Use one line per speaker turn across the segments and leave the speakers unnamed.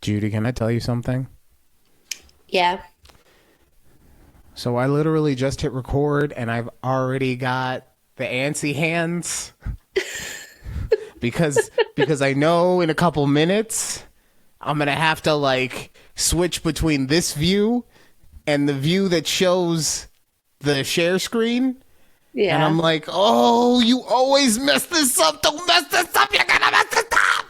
Judy, can I tell you something?
Yeah.
So I literally just hit record and I've already got the antsy hands because I know in a couple minutes I'm going to have to like switch between this view and the view that shows the share screen.
Yeah.
And I'm like, oh, you always mess this up. Don't mess this up. You're going to mess this up.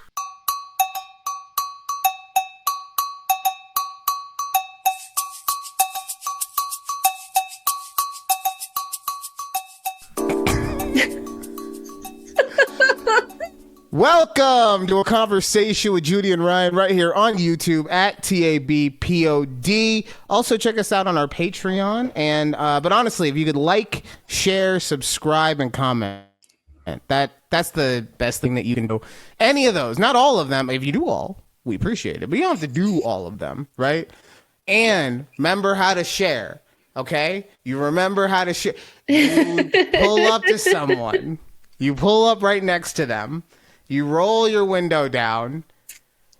Welcome to a conversation with Judy and Ryan right here on YouTube at takeabreathpod. Also check us out on our Patreon. And but honestly, if you could like, share, subscribe, and comment, that's the best thing that you can do. Any of those, not all of them. If you do all, we appreciate it. But you don't have to do all of them, right? And remember how to share. Okay, you remember how to share. You pull up to someone. You pull up right next to them. You roll your window down.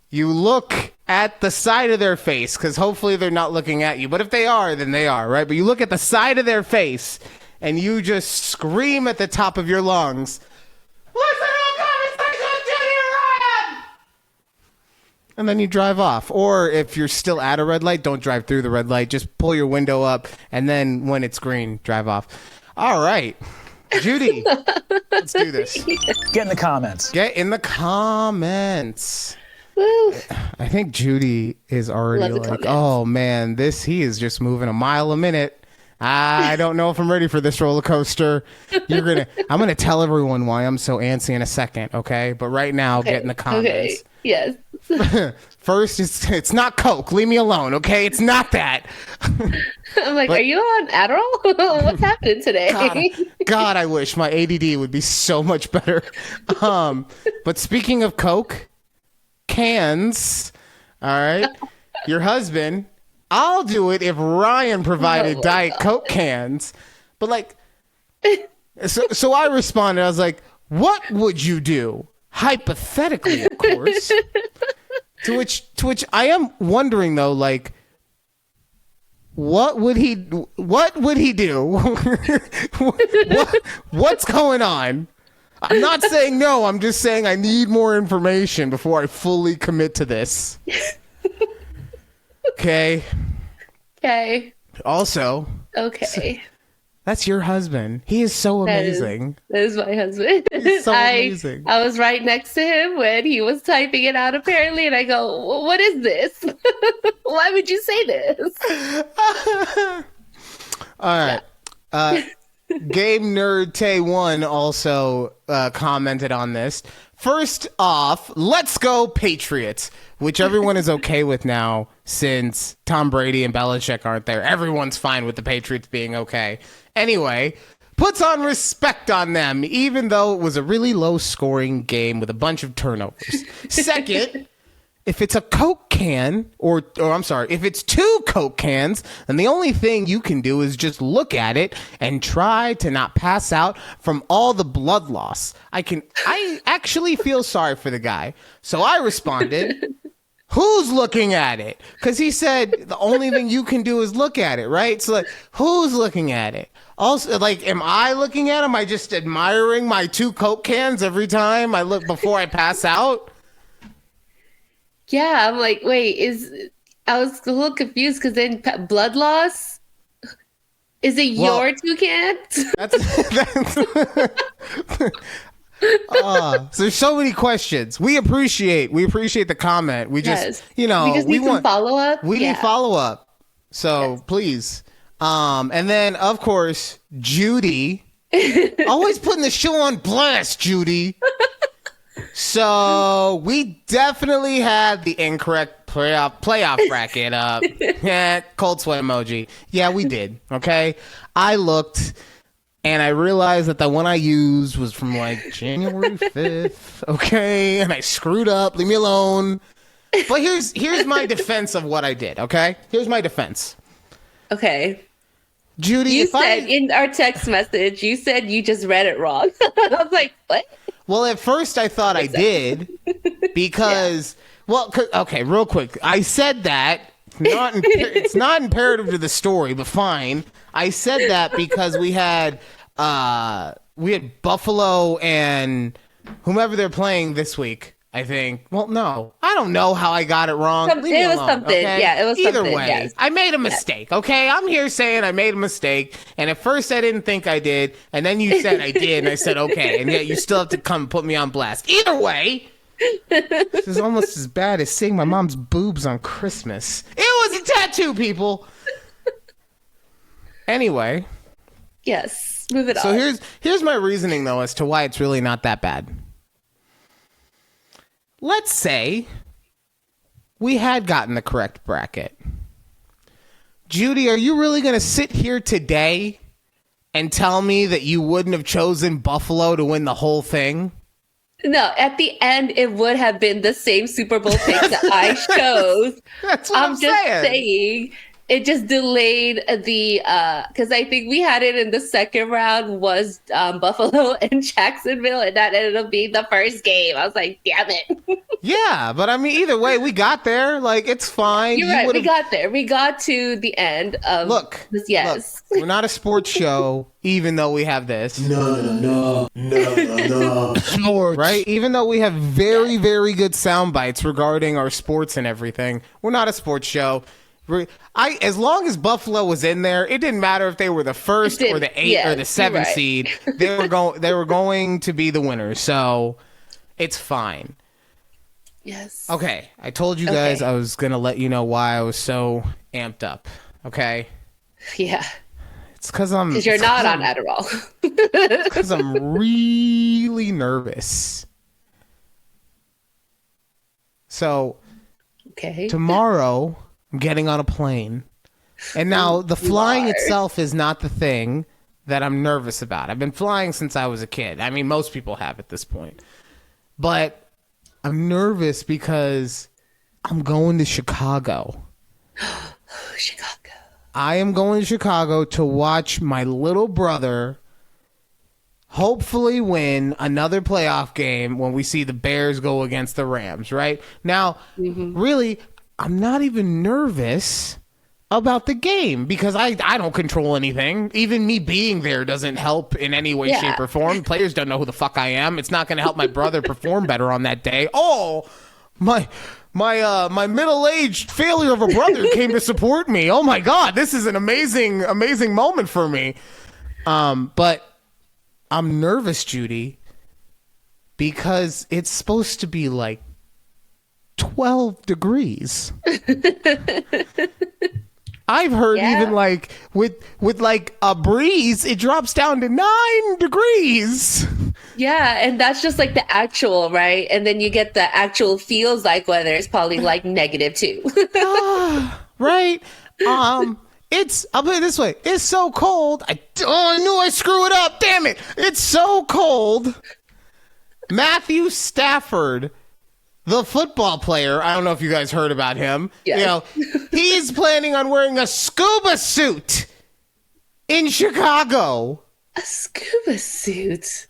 You look at the side of their face, because hopefully they're not looking at you. But if they are, then they are, right? But you look at the side of their face, and you just scream at the top of your lungs, "Listen to a conversation with Judy and Ryan!" And then you drive off. Or if you're still at a red light, don't drive through the red light. Just pull your window up, and then when it's green, drive off. All right. Judy, let's do this.
Get in the comments.
Get in the comments.
Woo.
I think Judy is already
Love the
like,
comments.
oh man, he is just moving a mile a minute. I don't know if I'm ready for this roller coaster. I'm gonna tell everyone why I'm so antsy in a second, okay? But right now, get in the comments.
Okay. Yes.
First, it's not Coke. Leave me alone, okay? It's not that.
I'm like, are you on Adderall? What's happening today?
God, I wish my ADD would be so much better. But speaking of Coke cans, all right, your husband, I'll do it if Ryan provided Diet Coke cans. But like, so I responded. I was like, what would you do? Hypothetically, of course. To which I am wondering though, like, what would he do? What's going on? I'm not saying no. I'm just saying I need more information before I fully commit to this. Okay.
Okay.
Also,
Okay.
that's your husband. He is so amazing.
That is my husband.
He's so amazing.
I was right next to him when he was typing it out apparently, and I go, what is this? Why would you say this?
All right. Game Nerd Tay 1 also commented on this. First off, let's go Patriots, which everyone is okay with now since Tom Brady and Belichick aren't there. Everyone's fine with the Patriots being okay. Anyway, puts on respect on them, even though it was a really low-scoring game with a bunch of turnovers. Second, if it's a Coke can, or I'm sorry, if it's two Coke cans, then the only thing you can do is just look at it and try to not pass out from all the blood loss. I actually feel sorry for the guy. So I responded, who's looking at it? Because he said the only thing you can do is look at it, right? So like, who's looking at it? Also, like, am I looking at him? Am I just admiring my two Coke cans every time I look before I pass out?
Yeah, I'm like, I was a little confused because then blood loss? Is it your two cans?
So there's so many questions. We appreciate the comment. We just,
we just need some follow up.
We need follow up. So please. And then of course, Judy, always putting the show on blast, Judy. So we definitely had the incorrect playoff bracket up. Yeah, cold sweat emoji. Yeah, we did. Okay. I looked and I realized that the one I used was from like January 5th. Okay. And I screwed up. Leave me alone. But here's my defense of what I did. Okay. Here's my defense.
Okay.
Judy,
you said in our text message, you said you just read it wrong. I was like, what?
Well, at first I thought I did because okay, real quick. I said that. It's not imperative to the story, but fine. I said that because we had Buffalo and whomever they're playing this week, I think. Well, no. I don't know how I got it wrong.
It was something. Okay? Yeah, it was
Either
something.
way,
yes.
I made a mistake, okay? I'm here saying I made a mistake, and at first I didn't think I did, and then you said I did, and I said okay, and yet you still have to come put me on blast. Either way, this is almost as bad as seeing my mom's boobs on Christmas. It was a tattoo, people. Anyway.
Yes, move it on.
So here's my reasoning, though, as to why it's really not that bad. Let's say we had gotten the correct bracket. Judy, are you really going to sit here today and tell me that you wouldn't have chosen Buffalo to win the whole thing?
No, at the end, it would have been the same Super Bowl pick that I chose.
That's what I'm
just saying. It just delayed the because I think we had it in the second round was Buffalo and Jacksonville, and that ended up being the first game. I was like, damn it.
Yeah, but I mean, either way, we got there. Like, it's fine.
You're right. We got there. We got to the end of yes.
Look, we're not a sports show, even though we have this. No. Sports. Right? Even though we have very, very good sound bites regarding our sports and everything, we're not a sports show. As long as Buffalo was in there, it didn't matter if they were the first or the 8th or the 7th seed. They were going to be the winners, so it's fine.
Yes.
Okay, I told you guys I was gonna let you know why I was so amped up. Okay.
Yeah.
It's because
you're not on Adderall.
Because I'm really nervous. So.
Okay.
Tomorrow. I'm getting on a plane. And now the flying itself is not the thing that I'm nervous about. I've been flying since I was a kid. I mean, most people have at this point. But I'm nervous because I'm going to Chicago.
Chicago.
I am going to Chicago to watch my little brother hopefully win another playoff game when we see the Bears go against the Rams, right? Now, really, I'm not even nervous about the game because I don't control anything. Even me being there doesn't help in any way, shape, or form. Players don't know who the fuck I am. It's not going to help my brother perform better on that day. Oh, my middle-aged failure of a brother came to support me. Oh my God, this is an amazing moment for me. But I'm nervous, Judy, because it's supposed to be like 12 degrees. I've heard even like with like a breeze, it drops down to 9 degrees.
Yeah, and that's just like the actual, right? And then you get the actual feels like weather is probably like -2.
Right. I'll put it this way. It's so cold. I knew I screw it up. Damn it. It's so cold. Matthew Stafford, the football player, I don't know if you guys heard about him. Yes. You know, he's planning on wearing a scuba suit in Chicago.
A scuba suit?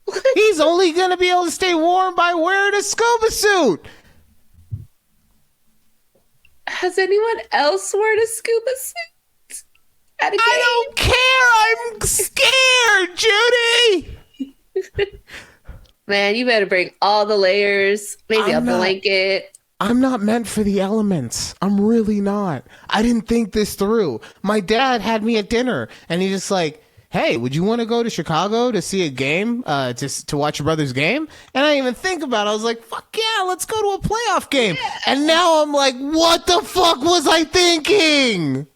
What?
He's only going to be able to stay warm by wearing a scuba suit.
Has anyone else worn a scuba suit at a game?
I don't care. I'm scared, Judy.
Man, you better bring all the layers, maybe a blanket.
I'm not meant for the elements. I'm really not. I didn't think this through. My dad had me at dinner, and he just like, hey, would you want to go to Chicago to see a game, just to watch your brother's game? And I didn't even think about it. I was like, fuck yeah, let's go to a playoff game. Yeah. And now I'm like, what the fuck was I thinking?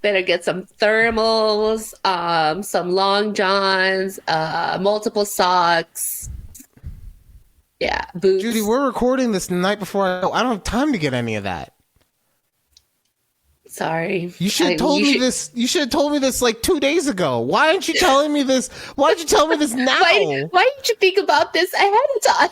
Better get some thermals, some long johns, multiple socks. Yeah, boots.
Judy, we're recording this the night before I go. I don't have time to get any of that.
Sorry.
You should have told me this. You should have told me this like 2 days ago. Why aren't you telling me this? Why did you tell me this now?
Why didn't you think about this ahead of time?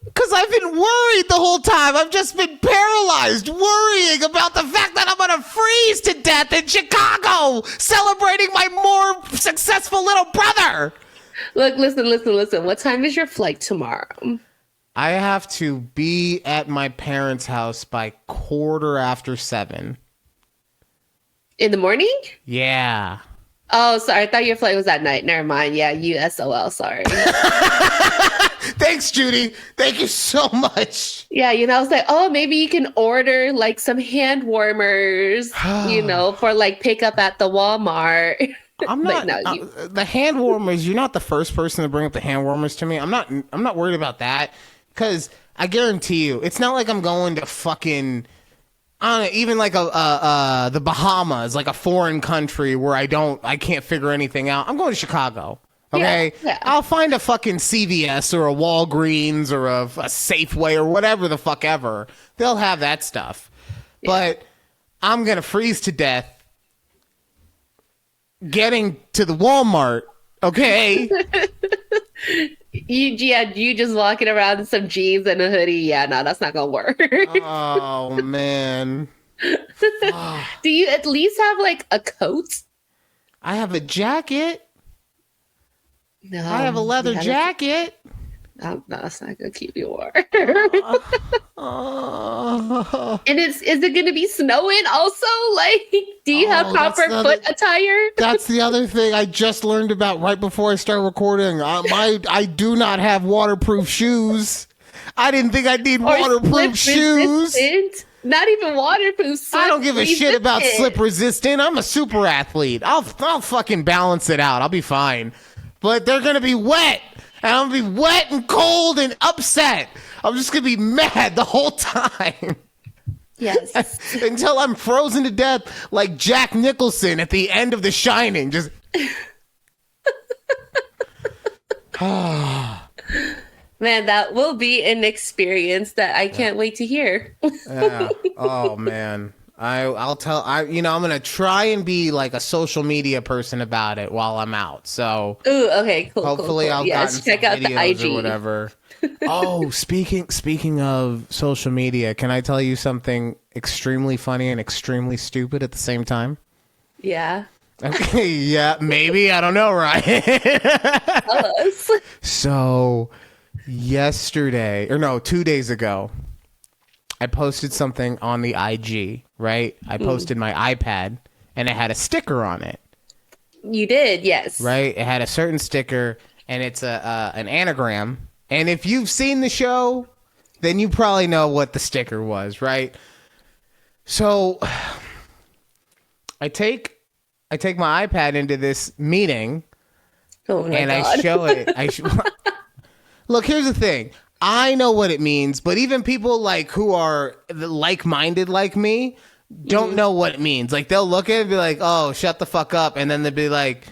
Because I've been worried the whole time. I've just been paralyzed, worrying about the fact that I'm going to freeze to death in Chicago, celebrating my more successful little brother.
Look, listen. What time is your flight tomorrow?
I have to be at my parents' house by 7:15.
In the morning?
Yeah.
Oh, sorry. I thought your flight was at night. Never mind. Yeah, USOL. Sorry.
Thanks, Judy. Thank you so much.
Yeah, I was like, oh, maybe you can order like some hand warmers, for like pickup at the Walmart.
I'm not the hand warmers. You're not the first person to bring up the hand warmers to me. I'm not worried about that because I guarantee you, it's not like I'm going to fucking, I don't know, even like the Bahamas, like a foreign country where I can't figure anything out. I'm going to Chicago. Okay,
yeah.
I'll find a fucking CVS or a Walgreens or a Safeway or whatever the fuck ever. They'll have that stuff. Yeah. But I'm gonna freeze to death getting to the Walmart. Okay.
You just walking around in some jeans and a hoodie. Yeah, no, that's not gonna work.
Oh man.
Do you at least have like a coat?
I have a jacket.
No,
I have a leather jacket.
No, that's not gonna keep you warm. And is it gonna be snowing also? Like, do you have proper foot attire?
That's the other thing I just learned about right before I started recording. I do not have waterproof shoes. I didn't think I'd need waterproof shoes.
Not even waterproof.
I don't give a shit about slip resistant. I'm a super athlete. I'll fucking balance it out. I'll be fine. But they're gonna be wet. And I'm gonna be wet and cold and upset. I'm just gonna be mad the whole time.
Yes.
Until I'm frozen to death like Jack Nicholson at the end of The Shining. Just
Man, that will be an experience that I can't wait to hear.
Yeah. Oh man. I'm gonna try and be like a social media person about it while I'm out. So
ooh, okay, cool.
Hopefully
cool.
I'll
check out the IG
or whatever. Oh, speaking of social media, can I tell you something extremely funny and extremely stupid at the same time?
Yeah.
Okay, yeah, maybe. I don't know, Ryan.
Tell us.
So 2 days ago, I posted something on the IG, right? I posted my iPad and it had a sticker on it.
You did, yes.
Right? It had a certain sticker and it's an anagram. And if you've seen the show, then you probably know what the sticker was, right? So I take my iPad into this meeting and God. I show it. Look, here's the thing. I know what it means, but even people like who are like-minded like me don't know what it means. Like they'll look at it and be like, "Oh, shut the fuck up," and then they'll be like,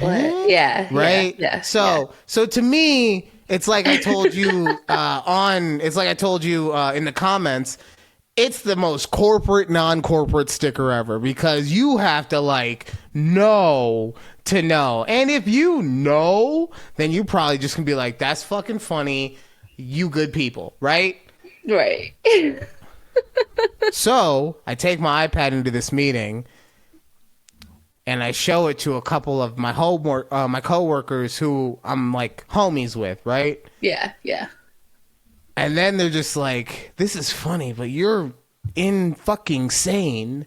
"What?" Yeah,
right.
Yeah,
so to me, it's like I told you in the comments. It's the most corporate, non-corporate sticker ever because you have to like know to know. And if you know, then you probably just can be like, that's fucking funny. You good people, right?
Right.
So I take my iPad into this meeting and I show it to a couple of my my coworkers who I'm like homies with, right?
Yeah, yeah.
And then they're just like, this is funny, but you're fucking sane.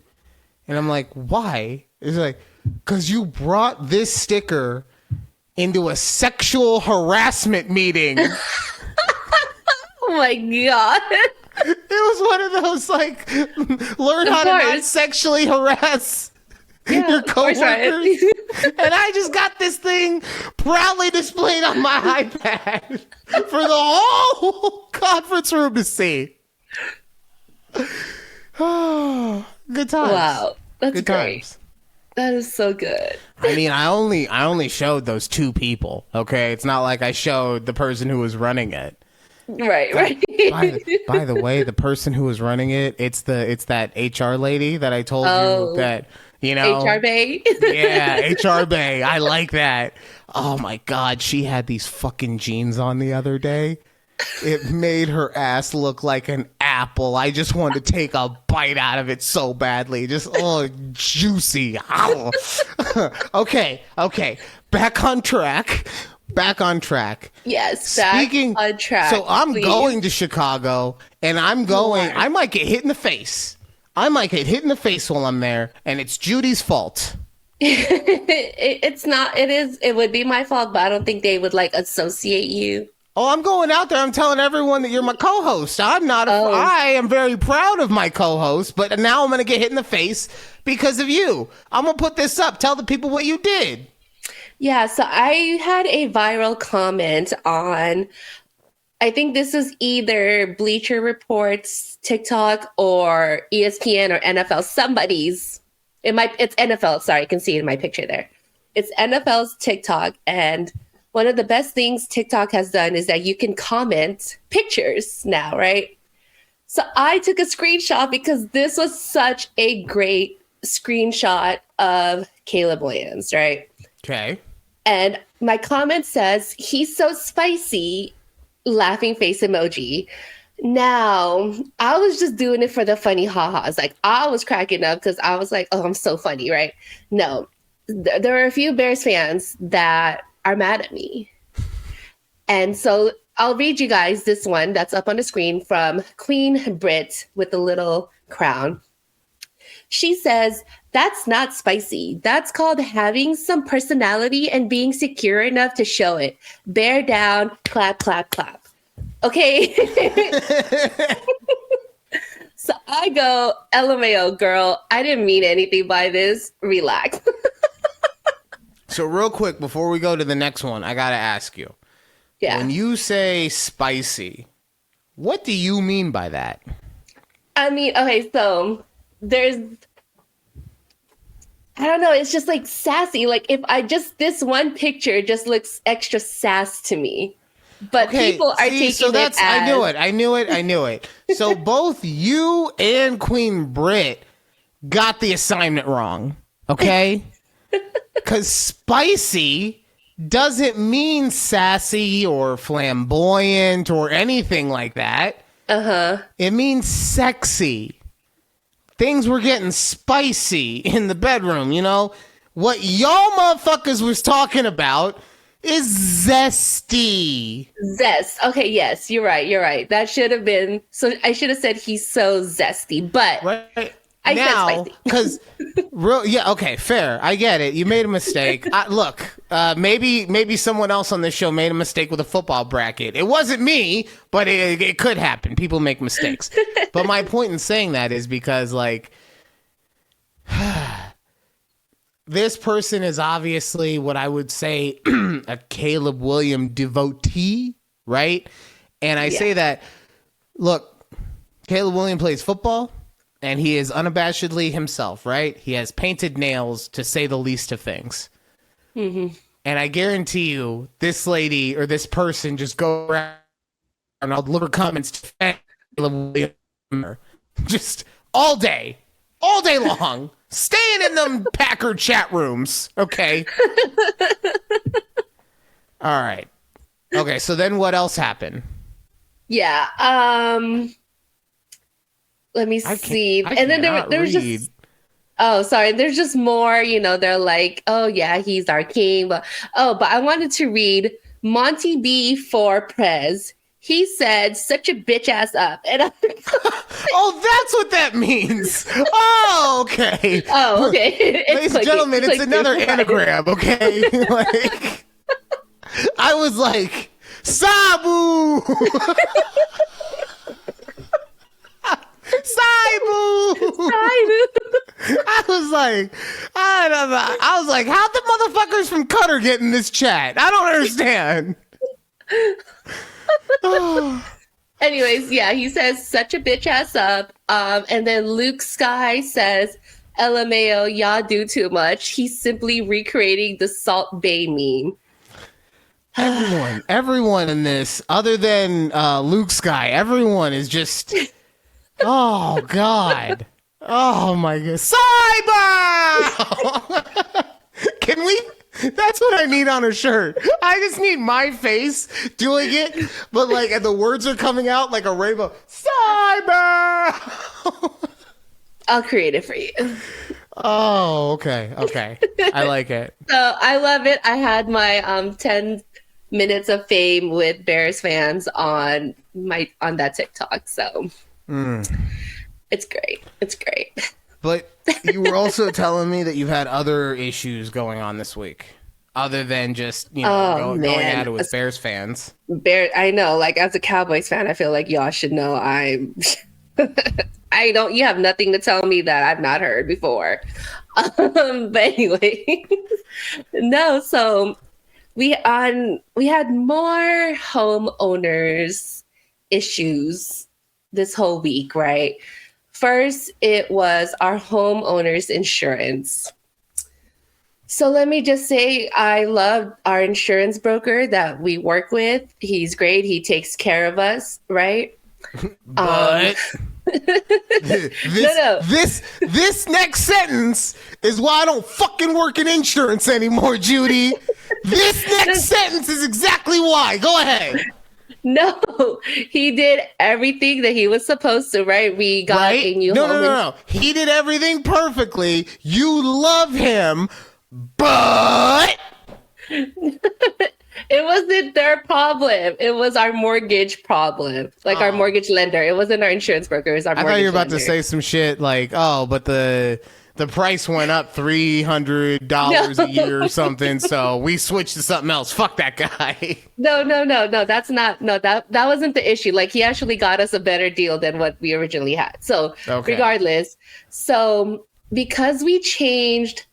And I'm like, why? It's like, because you brought this sticker into a sexual harassment meeting.
Oh my God.
It was one of those, like, learn how to not sexually harass your coworkers. And I just got this thing proudly displayed on my iPad for the whole conference room to see. Oh, good times.
Wow, that's
good
great.
Times.
That is so good.
I mean, I only showed those two people. Okay, it's not like I showed the person who was running it.
Right.
By the way, the person who was running it, it's that HR lady that I told you that.
HR Bay?
Yeah, HR Bay. I like that. Oh my God, she had these fucking jeans on the other day. It made her ass look like an apple. I just wanted to take a bite out of it so badly. Just, juicy. Okay. Back on track. back on track.
Yes, back on track.
So I'm
please.
going to Chicago, and I might get hit in the face. I might get hit in the face while I'm there, and it's Judy's fault.
It's not. It would be my fault, but I don't think they would like associate you.
Oh, I'm going out there. I'm telling everyone that you're my co-host. I'm not. I am very proud of my co-host, but now I'm going to get hit in the face because of you. I'm going to put this up. Tell the people what you did.
Yeah, so I had a viral comment on, I think this is either Bleacher Report's TikTok or ESPN or NFL. Somebody's. It's NFL. Sorry, you can see it in my picture there. It's NFL's TikTok, and one of the best things TikTok has done is that you can comment pictures now, right? So I took a screenshot because this was such a great screenshot of Caleb Williams, right?
Okay.
And my comment says, he's so spicy, laughing face emoji. Now, I was just doing it for the funny ha-has. Like, I was cracking up because I was like, oh, I'm so funny, right? No, there are a few Bears fans that are mad at me. And so I'll read you guys this one that's up on the screen from Queen Brit with the little crown. She says, that's not spicy. That's called having some personality and being secure enough to show it. Bear down, clap, clap, clap. Okay. So I go, LMAO, girl, I didn't mean anything by this. Relax.
So real quick, before we go to the next one, I got to ask you.
Yeah.
When you say spicy, what do you mean by that?
I mean, okay, so there's, I don't know, it's just like sassy. Like if this one picture just looks extra sass to me. But people are taking it as...
I knew it. So both you and Queen Brit got the assignment wrong, okay? Because spicy doesn't mean sassy or flamboyant or anything like that.
Uh-huh.
It means sexy. Things were getting spicy in the bedroom, you know? What y'all motherfuckers was talking about is zesty.
Zest. Okay, yes, you're right. That should have been, so I should have said he's so zesty, but
right.
I
now,
said spicy.
Because, okay, fair. I get it. You made a mistake. Look, maybe someone else on this show made a mistake with a football bracket. It wasn't me, but it could happen. People make mistakes. But my point in saying that is because, like, this person is obviously what I would say a Caleb Williams devotee, right? And I say that, look, Caleb Williams plays football, and he is unabashedly himself, right? He has painted nails, to say the least of things. Mm-hmm. And I guarantee you, this lady or this person just go around and I'll look at comments to Caleb Williams just all day long. Staying in them Packer chat rooms, okay? All right. Okay, so then what else happened?
Yeah. Let me see. And then there was just... Oh, sorry. There's just more, they're like, oh, yeah, he's our king. But I wanted to read Monty B for Prez. He said, such a bitch ass up. And
oh, that's what that means. Oh, okay.
Oh, okay.
Ladies and gentlemen, it's another anagram, okay? Like, I was like, Sabu! Saibu! I was like, how'd the motherfuckers from Qatar get in this chat? I don't understand.
Anyways, yeah, he says such a bitch ass up. And then Luke Sky says, LMAO, y'all do too much. He's simply recreating the Salt Bay meme.
Everyone in this, other than Luke Sky, everyone is just, oh God. Oh my God. Cyber! Can we? That's what I need on a shirt. I just need my face doing it, but like, and the words are coming out like a rainbow. Cyber!
I'll create it for you.
Oh, okay. I like it.
So I love it. I had my 10 minutes of fame with Bears fans on that TikTok. So it's great. It's great.
But you were also telling me that you've had other issues going on this week, other than just going at it with Bears fans.
I know. Like, as a Cowboys fan, I feel like y'all should know I'm. You have nothing to tell me that I've not heard before. But anyway, no. So we had more homeowners issues this whole week, right? First, it was our homeowners insurance. So let me just say, I love our insurance broker that we work with. He's great. He takes care of us, right?
But this next sentence is why I don't fucking work in insurance anymore, Judy. This next sentence is exactly why. Go ahead.
No, he did everything that he was supposed to, right? We got a new home.
No. He did everything perfectly. You love him, but
it wasn't their problem. It was our mortgage problem. Like our mortgage lender. It wasn't our insurance broker. It was our mortgage lender.
I thought you were about to say some shit like, oh, but the price went up $300 a year or something, so we switched to something else. Fuck that guy.
No. That's not. No, that wasn't the issue. Like, he actually got us a better deal than what we originally had. So regardless, because we changed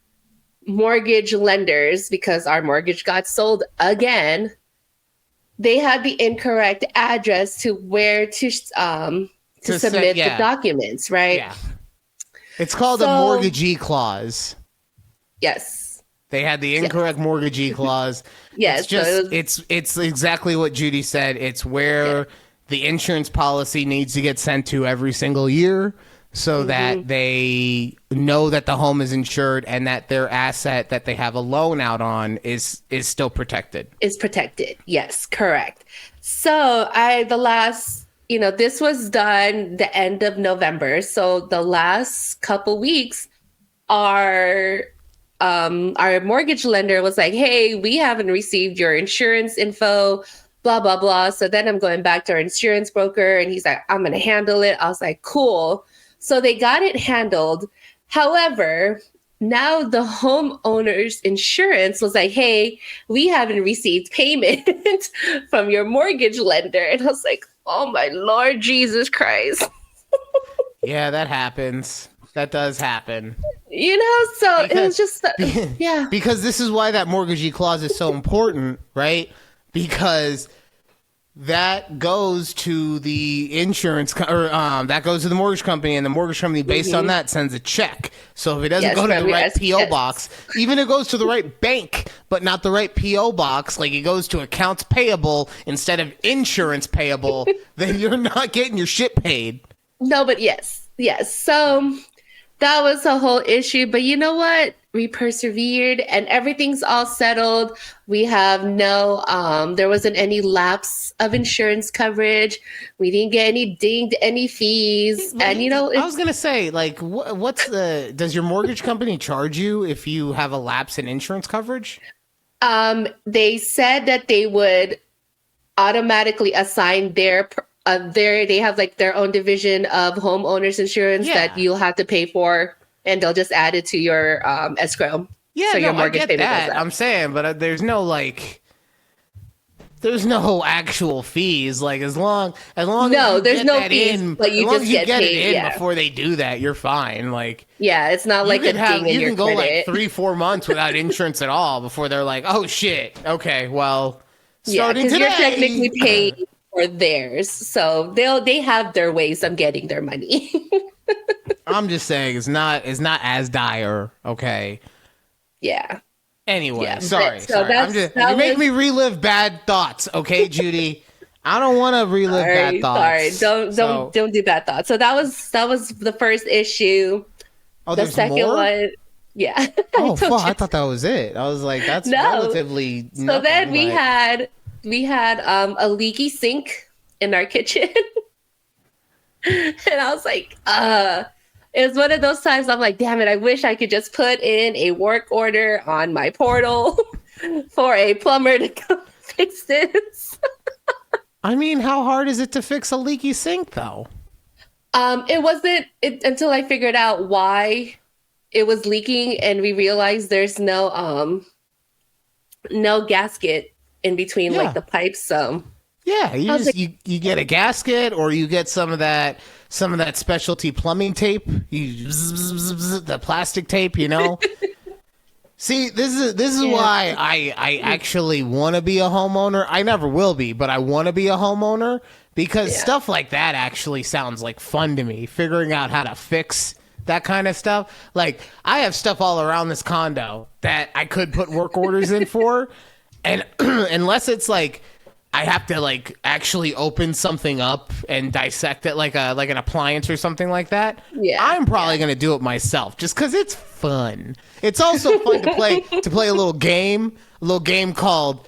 mortgage lenders, because our mortgage got sold again, they had the incorrect address to where to submit the documents, right?
Yeah. It's called a mortgagee clause.
Yes.
They had the incorrect mortgagee clause.
Yes.
It's exactly what Judy said. It's where the insurance policy needs to get sent to every single year so that they know that the home is insured and that their asset that they have a loan out on is still protected.
Is protected. Yes, correct. So this was done the end of November. So the last couple weeks, our mortgage lender was like, hey, we haven't received your insurance info, blah, blah, blah. So then I'm going back to our insurance broker and he's like, I'm going to handle it. I was like, cool. So they got it handled. However, now the homeowner's insurance was like, hey, we haven't received payment from your mortgage lender. And I was like, oh my Lord Jesus Christ.
Yeah, that happens. That does happen.
So it was just, yeah.
Because this is why that mortgagee clause is so important, right? Because that goes to the insurance that goes to the mortgage company, and the mortgage company based on that sends a check. So if it doesn't go to the right PO box, even if it goes to the right bank but not the right PO box, like it goes to accounts payable instead of insurance payable, then you're not getting your shit paid.
No, but yes. So that was a whole issue, but you know what? We persevered and everything's all settled. We have there wasn't any lapse of insurance coverage. We didn't get dinged any fees. And
I was going to say, like, does your mortgage company charge you if you have a lapse in insurance coverage?
They said that they would automatically assign they have like their own division of homeowners insurance that you'll have to pay for. And they'll just add it to your escrow.
Yeah,
so your
mortgage payment goes up. I'm saying, but there's no actual fees. Like as long as
there's no fees, but you just get paid
it in before they do that, you're fine. Like
it's not like a thing in your
you can go like 3-4 months without insurance at all before they're like, oh shit, okay, well, starting today,
you're technically paid for theirs, so they have their ways of getting their money.
I'm just saying it's not as dire, okay?
Yeah.
Anyway, sorry. You make me relive bad thoughts, okay, Judy? I don't want to relive bad thoughts.
Sorry, don't do bad thoughts. So that was the first issue.
Oh,
the second one, yeah.
Oh fuck! I thought that was it. I was like, that's relatively.
So then we had a leaky sink in our kitchen. And I was like, it was one of those times I'm like, damn it, I wish I could just put in a work order on my portal for a plumber to come fix this.
I mean, how hard is it to fix a leaky sink, though?
It wasn't until I figured out why it was leaking, and we realized there's no gasket in between like the pipes. So
yeah, you get a gasket, or you get some of that specialty plumbing tape, the plastic tape, you know. See, this is why I actually want to be a homeowner. I never will be, but I want to be a homeowner because stuff like that actually sounds like fun to me. Figuring out how to fix that kind of stuff. Like, I have stuff all around this condo that I could put work orders in for, and unless it's like I have to like actually open something up and dissect it like an appliance or something like that. Yeah, I'm probably gonna do it myself just because it's fun. It's also fun to play a little game called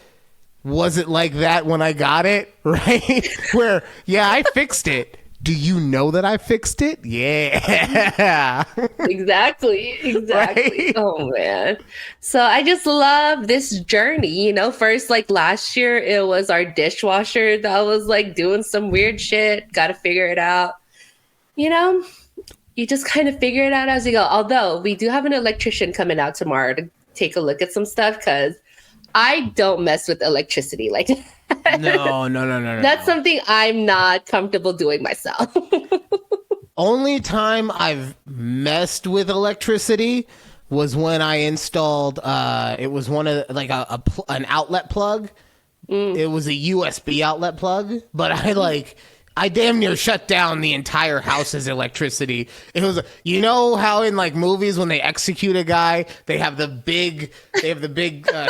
"Was It Like That When I Got It?" Right? Where I fixed it. Do you know that I fixed it? Yeah.
Exactly. Right? Oh, man. So I just love this journey. You know, first, like last year, it was our dishwasher that was like doing some weird shit. Got to figure it out. You know, you just kind of figure it out as you go. Although we do have an electrician coming out tomorrow to take a look at some stuff because I don't mess with electricity like that.
No.
That's something I'm not comfortable doing myself.
Only time I've messed with electricity was when I installed it was one of like an outlet plug. It was a USB outlet plug, but I damn near shut down the entire house's electricity. It was, you know how in like movies when they execute a guy, they have the big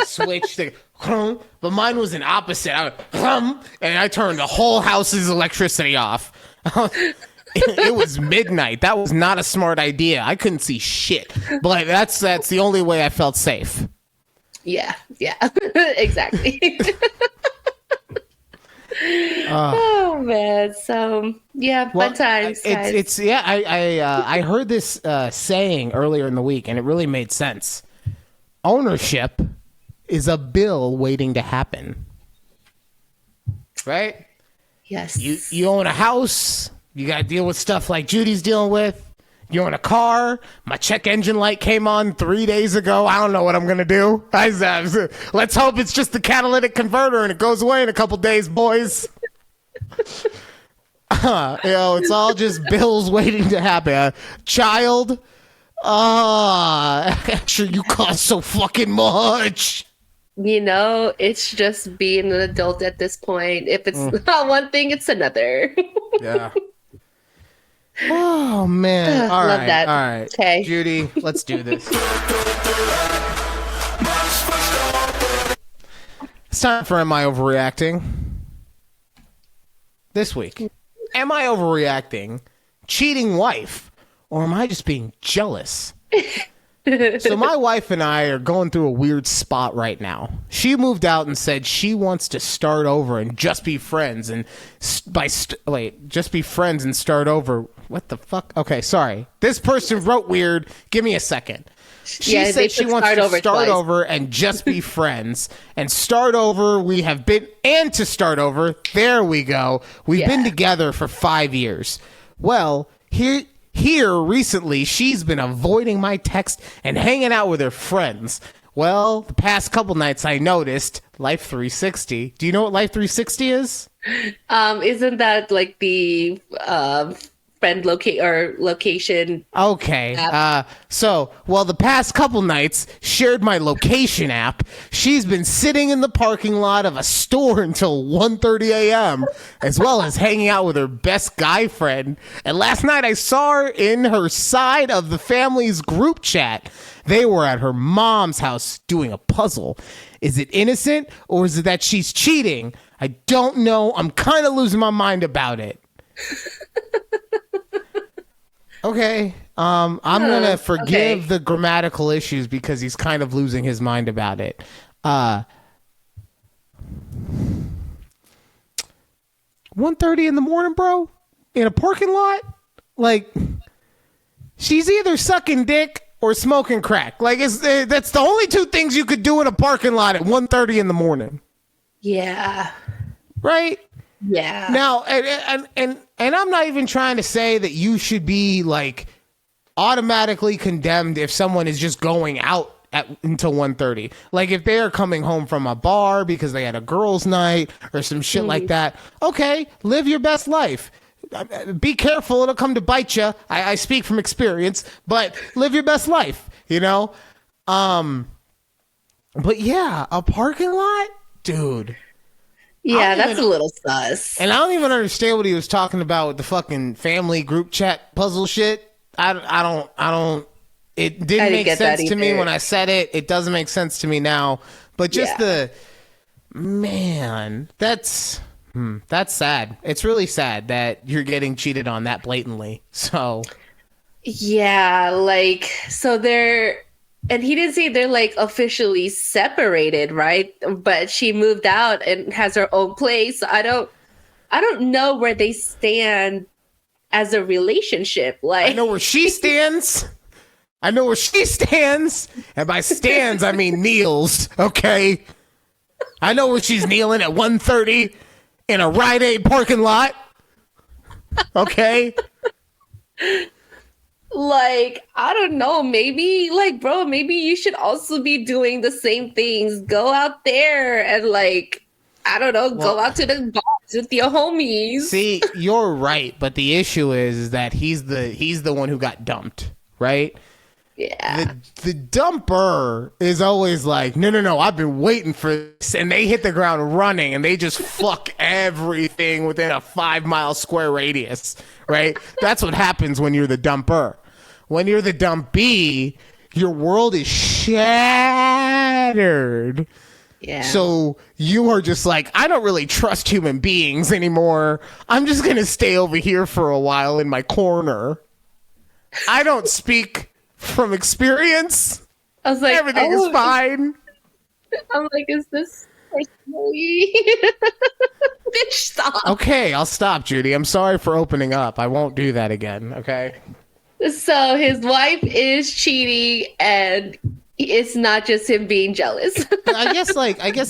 switch. But mine was an opposite. I went, and I turned the whole house's electricity off. It was midnight. That was not a smart idea. I couldn't see shit. But that's the only way I felt safe.
Yeah, exactly. Oh man, so fun times. Guys.
I heard this saying earlier in the week, and it really made sense. Ownership is a bill waiting to happen, right?
Yes.
You own a house. You got to deal with stuff like Judy's dealing with. You own a car. My check engine light came on 3 days ago. I don't know what I'm going to do. Let's hope it's just the catalytic converter and it goes away in a couple days, boys. It's all just bills waiting to happen. Child. Actually, you cost so fucking much.
You know, it's just being an adult at this point. If it's not one thing, it's another.
Yeah. Oh, man. All
love
right.
that.
All right.
Okay.
Judy, let's do this. It's time for Am I Overreacting? This week. Am I overreacting? Cheating wife? Or am I just being jealous? So my wife and I are going through a weird spot right now. She moved out and said she wants to start over and just be friends and just be friends and start over. What the fuck? Okay, sorry. This person wrote weird. Give me a second. She said she wants to start over and just be friends and start over. We have been and to start over. There we go. We've been together for 5 years. Well, Here recently, she's been avoiding my text and hanging out with her friends. Well, the past couple nights I noticed Life 360. Do you know what Life 360 is?
Isn't that like the friend location?
Okay. The past couple nights shared my location app. She's been sitting in the parking lot of a store until 1:30 a.m. as well as hanging out with her best guy friend. And last night I saw her in her side of the family's group chat. They were at her mom's house doing a puzzle. Is it innocent or is it that she's cheating? I don't know. I'm kind of losing my mind about it. Okay. I'm going to forgive the grammatical issues because he's kind of losing his mind about it. 1:30 in the morning, bro? In a parking lot? Like, she's either sucking dick or smoking crack. Like, that's the only two things you could do in a parking lot at 1:30 in the morning.
Yeah.
right?
Yeah.
Now, and I'm not even trying to say that you should be like automatically condemned if someone is just going out until 1:30. Like if they are coming home from a bar because they had a girls' night or some shit like that. Okay, live your best life. Be careful, it'll come to bite you. I speak from experience, but live your best life, you know? But yeah, a parking lot, dude.
Yeah, that's a little sus.
And I don't even understand what he was talking about with the fucking family group chat puzzle shit. I don't. It didn't make sense to me when I said it. It doesn't make sense to me now. But just that's sad. It's really sad that you're getting cheated on that blatantly. So
yeah, like so they're. And he didn't say they're like officially separated, right? But she moved out and has her own place. I don't know where they stand as a relationship. Like
I know where she stands. I know where she stands. And by stands, I mean kneels. Okay. I know where she's kneeling at 1:30 in a Rite Aid parking lot. Okay.
Like, I don't know, maybe like, bro, maybe you should also be doing the same things. Go out there and like, I don't know, go out to the bars with your homies.
See, you're right, but the issue is that he's the one who got dumped, right?
Yeah.
The dumper is always like, no, I've been waiting for this, and they hit the ground running, and they just fuck everything within a 5-mile square radius, right? That's what happens when you're the dumper. When you're the dumpee, your world is shattered.
Yeah.
So you are just like, I don't really trust human beings anymore. I'm just going to stay over here for a while in my corner. I don't speak from experience.
I was like,
everything is fine.
I'm like, is this personally? Bitch, stop.
Okay, I'll stop, Judy. I'm sorry for opening up. I won't do that again, okay?
So his wife is cheating, and it's not just him being jealous.
I guess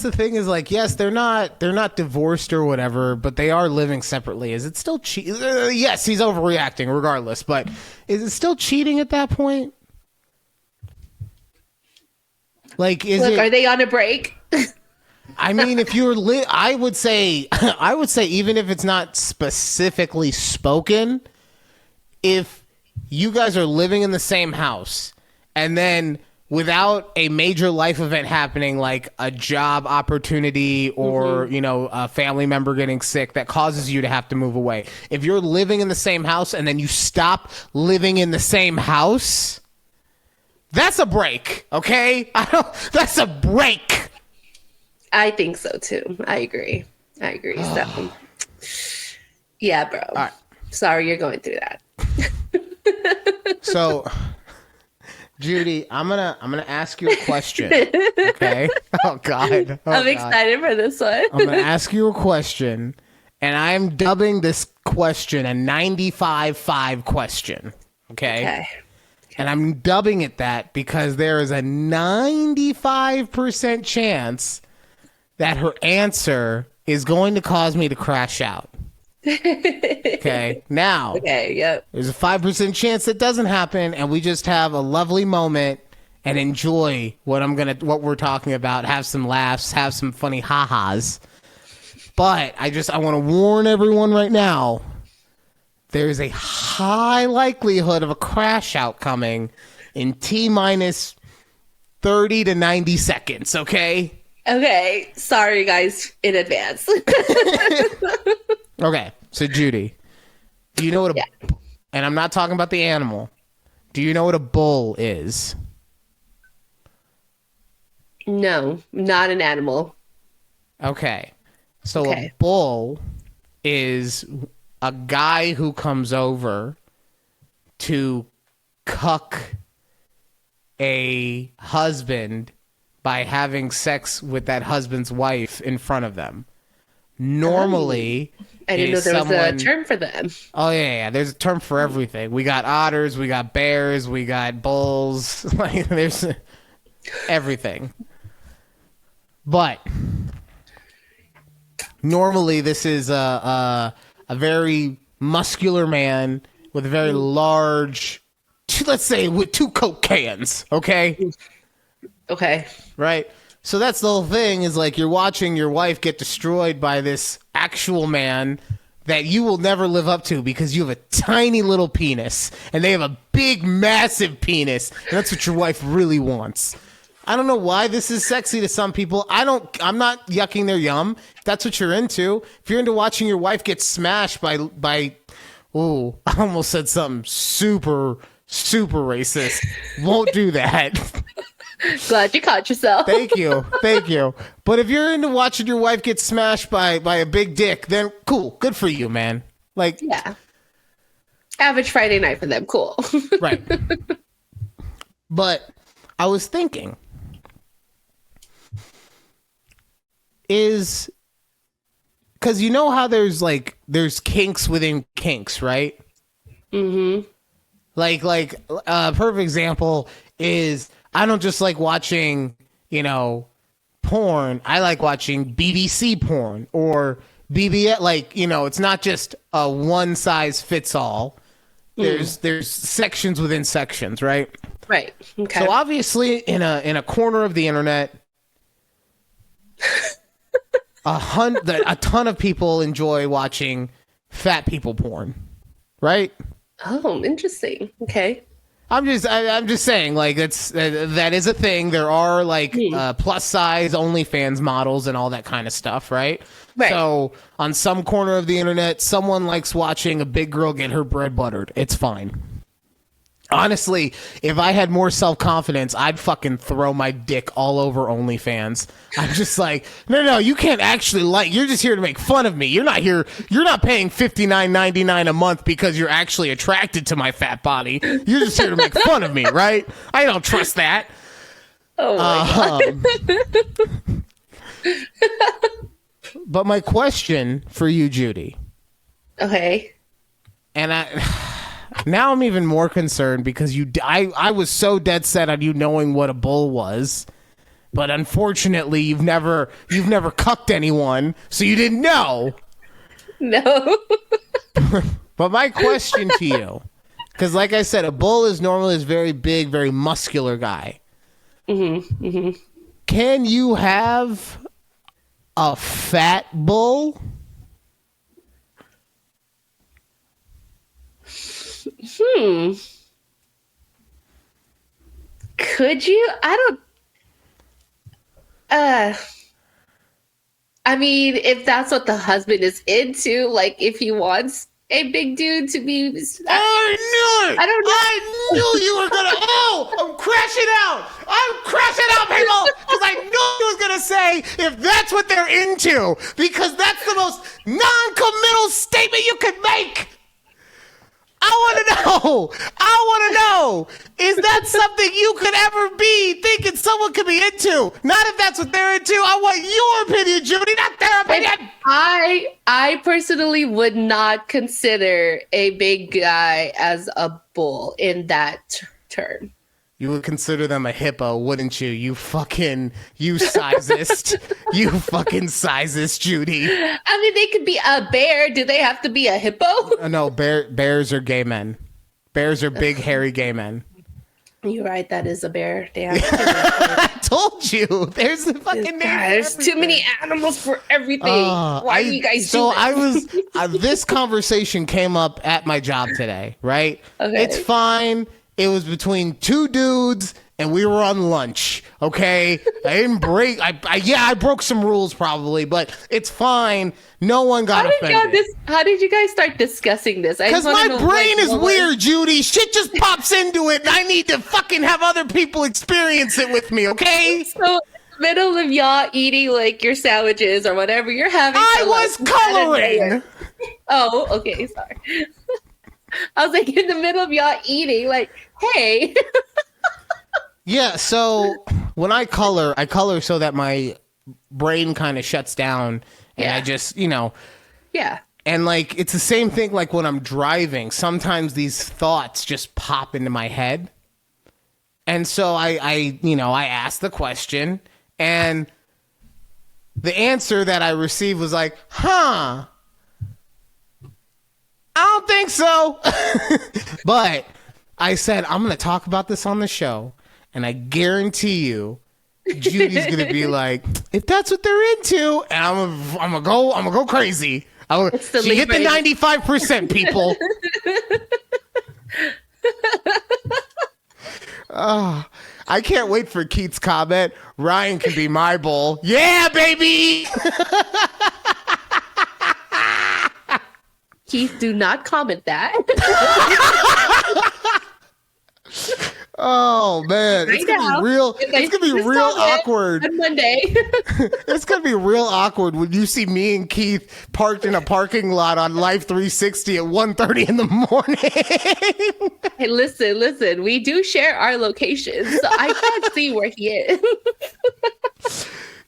the thing is like, yes, they're not divorced or whatever, but they are living separately. Is it still cheating? Yes, he's overreacting regardless, but is it still cheating at that point? Like,
are they on a break?
I mean, if you're I would say even if it's not specifically spoken, if you guys are living in the same house and then without a major life event happening, like a job opportunity or, a family member getting sick that causes you to have to move away. If you're living in the same house and then you stop living in the same house, that's a break, okay? That's a break.
I think so too. I agree. So, yeah, bro.
All right.
Sorry you're going through that.
So, Judy, I'm gonna ask you a question. Okay? Oh God.
I'm excited for this one.
I'm gonna ask you a question, and I'm dubbing this question a 95-5 question. Okay. And I'm dubbing it that because there is a 95% chance that her answer is going to cause me to crash out. Okay. Now, there's a 5% chance that doesn't happen, and we just have a lovely moment and enjoy what we're talking about, have some laughs, have some funny ha-has. But I want to warn everyone right now, there's a high likelihood of a crash out coming in T-minus 30 to 90 seconds, okay?
Okay. Sorry, guys, in advance.
Okay. So, Judy, do you know what and I'm not talking about the animal. Do you know what a bull is?
No, not an animal.
Okay. So a bull is a guy who comes over to cuck a husband by having sex with that husband's wife in front of them. Normally,
I didn't know there was a term for them.
Oh yeah, there's a term for everything. We got otters, we got bears, we got bulls. Like there's everything. But Normally, this is a very muscular man with a very large, let's say, with 2 Coke cans. Okay.
Okay.
Right. So that's the whole thing, is like you're watching your wife get destroyed by this actual man that you will never live up to because you have a tiny little penis and they have a big, massive penis. And that's what your wife really wants. I don't know why this is sexy to some people. I'm not yucking their yum. If that's what you're into. If you're into watching your wife get smashed by oh, I almost said something super, super racist. Won't do that.
Glad you caught yourself.
Thank you. But if you're into watching your wife get smashed by a big dick, then cool. Good for you, man. Like,
yeah. Average Friday night for them. Cool.
Right. But I was thinking, because you know how there's kinks within kinks, right?
Mm-hmm.
Like a perfect example is, I don't just like watching, porn. I like watching BBC porn or BBS. It's not just a one size fits all. There's sections within sections, right?
Right. Okay.
So obviously, in a corner of the internet, a ton of people enjoy watching fat people porn, right?
Oh, interesting. Okay.
I'm just saying, like, that is a thing. There are plus size OnlyFans models and all that kind of stuff, right?
Right.
So on some corner of the internet, someone likes watching a big girl get her bread buttered. It's fine. Honestly, if I had more self-confidence, I'd fucking throw my dick all over OnlyFans. I'm just like, no, you can't actually you're just here to make fun of me. You're not paying $59.99 a month because you're actually attracted to my fat body. You're just here to make fun of me, right? I don't trust that.
Oh my God.
But my question for you, Judy.
Okay.
And now I'm even more concerned because I was so dead set on you knowing what a bull was, but unfortunately you've never cucked anyone, so you didn't know.
No.
But my question to you, because like I said, a bull is normally this very big, very muscular guy. Mm-hmm. Mm-hmm. Can you have a fat bull?
Could you? I mean, if that's what the husband is into, like if he wants a big dude to be.
I knew it!
I don't know.
I knew you were gonna. Oh, I'm crashing out, people! Because I knew you was gonna say if that's what they're into, because that's the most non-committal statement you could make. I want to know, is that something you could ever be thinking someone could be into? Not if that's what they're into. I want your opinion, Judy, not their opinion.
I personally would not consider a big guy as a bull in that term.
You would consider them a hippo, wouldn't you? You sizist. You fucking sizist, Judy.
I mean, they could be a bear. Do they have to be a hippo?
No, bears are gay men. Bears are big, hairy gay men.
You're right. That is a bear. Damn.
I told you. There's the fucking name.
There's too many animals for everything. Why do you guys do this?
This conversation came up at my job today, right?
Okay.
It's fine. It was between 2 dudes and we were on lunch. Okay. I didn't break. I broke some rules probably, but it's fine. No one got offended.
How did you guys start discussing this?
Because my brain is weird, Judy. Shit just pops into it and I need to fucking have other people experience it with me. Okay.
So in the middle of y'all eating like your sandwiches or whatever you're having.
I was coloring.
Oh, okay. Sorry. I was like in the middle of y'all eating, like, hey.
Yeah, so when I color so that my brain kind of shuts down and I just,
Yeah.
And like it's the same thing like when I'm driving. Sometimes these thoughts just pop into my head. And so I ask the question and the answer that I received was like, huh, I don't think so. But I said, I'm going to talk about this on the show. And I guarantee you, Judy's going to be like, if that's what they're into, and I'm going to go crazy. She hit the 95%, people. Oh, I can't wait for Keith's comment. Ryan can be my bull. Yeah, baby.
Keith, do not comment that.
Oh man, it's gonna be real. It's gonna be real awkward
on Monday.
It's gonna be real awkward when you see me and Keith parked in a parking lot on Life 360 at 1:30 in the morning.
Hey, listen. We do share our locations, so I can't see where he is.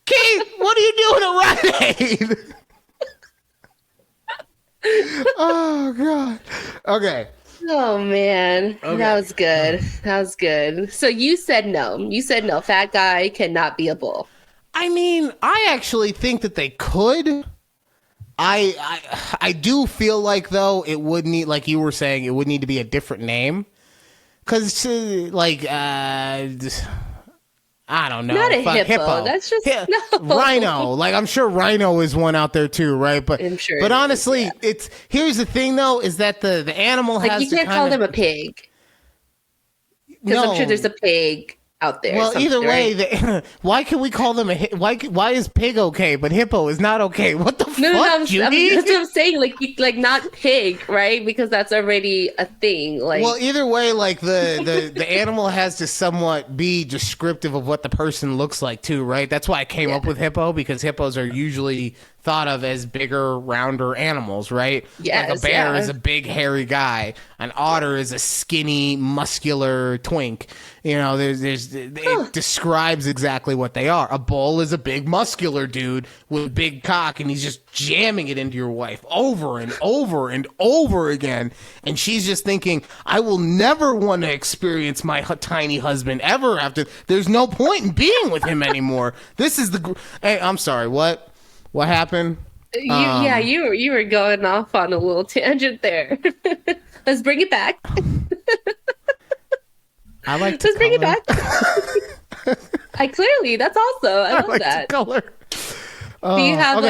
Keith, what are you doing at Rite Aid? Oh god. Okay.
Oh man,
okay.
That was good. So you said no. Fat guy cannot be a bull.
I mean, I actually think that they could. I do feel like though it would need, like you were saying, it would need to be a different name, because I don't know.
Not a hippo. That's just no.
Rhino. Like I'm sure rhino is one out there too, right? But
I'm sure.
But honestly, it's here's the thing though, is that the animal has
you can't call them a pig. Because I'm sure there's a pig out there.
Well, either way,
right?
Why can we call them why is pig okay, but hippo is not okay? What the fuck, Judy?
That's what I'm saying. Like not pig, right? Because that's already a thing. Like,
well, either way, like the animal has to somewhat be descriptive of what the person looks like too, right? That's why I came up with hippo, because hippos are usually thought of as bigger, rounder animals, right?
Yes,
like a bear is a big, hairy guy. An otter is a skinny, muscular twink. You know, it describes exactly what they are. A bull is a big, muscular dude with a big cock, and he's just jamming it into your wife over and over and over again. And she's just thinking, I will never want to experience my tiny husband ever after. There's no point in being with him anymore. This is hey, I'm sorry, what? What happened?
You were going off on a little tangent there. Let's bring it back.
I like
Let's bring it back. That's also I love
like
that.
To color.
Do you have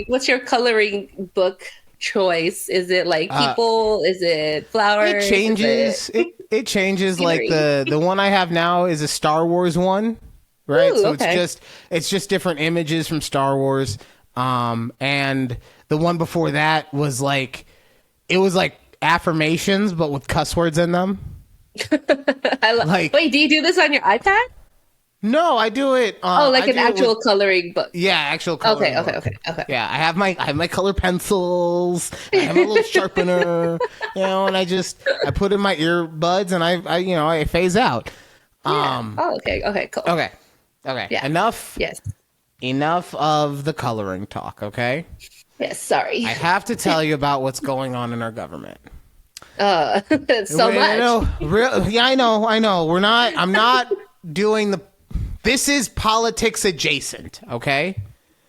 what's your coloring book choice? Is it like people? Is it flowers?
It changes. It changes.
Scenery?
Like the one I have now is a Star Wars one. Right.
Ooh,
so
okay.
it's just different images from Star Wars. And the one before that was like, it was like affirmations, but with cuss words in them.
Wait, do you do this on your iPad?
No, I do it.
Like an actual coloring book.
Yeah, actual coloring book.
Okay.
Yeah, I have my color pencils. I have a little sharpener, and I put in my earbuds and I phase out.
Yeah. Okay, cool.
Okay.
Yeah.
Enough.
Yes.
Enough of the coloring talk, okay?
Yes, sorry.
I have to tell you about what's going on in our government.
So much.
I know. I'm not doing this is politics adjacent, okay?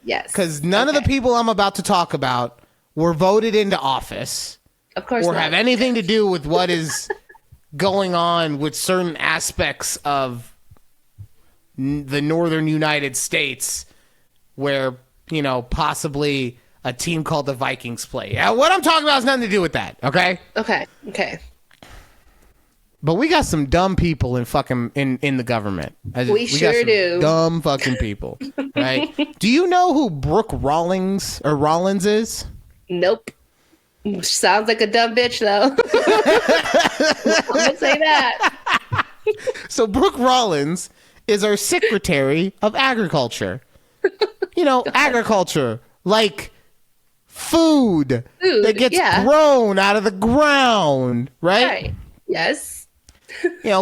Yes.
Because none of the people I'm about to talk about were voted into office.
Of course
or
not.
have anything to do with what is going on with certain aspects of the northern United States where, possibly a team called the Vikings play. Yeah, what I'm talking about has nothing to do with that, okay?
Okay.
But we got some dumb people in the government.
We sure
got some
do.
Dumb fucking people, right? Do you know who Brooke Rollins is?
Nope. Sounds like a dumb bitch, though. I'm gonna say that.
So Brooke Rollins is our Secretary of Agriculture. Agriculture, like food that gets grown out of the ground, right?
Yes.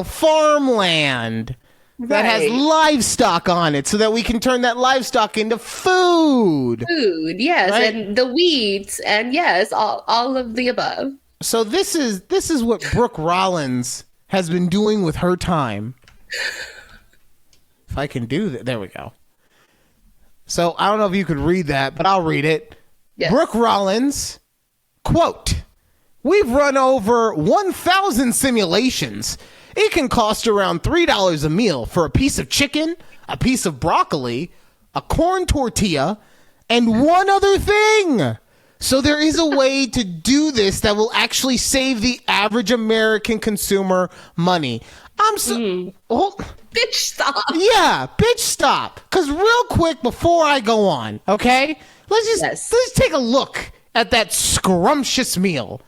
Farmland that has livestock on it so that we can turn that livestock into food.
Food, yes. Right? And the weeds, and yes, all of the above.
So this is what Brooke Rollins has been doing with her time. If I can do that, there we go. So I don't know if you could read that, but I'll read it.
Yes.
Brooke Rollins, quote, "We've run over 1,000 simulations. It can cost around $3 a meal for a piece of chicken, a piece of broccoli, a corn tortilla, and one other thing. So there is a way to do this that will actually save the average American consumer money." I'm so... Oh,
Bitch, stop.
yeah, bitch, stop. Because real quick, before I go on, okay? Let's take a look at that scrumptious meal.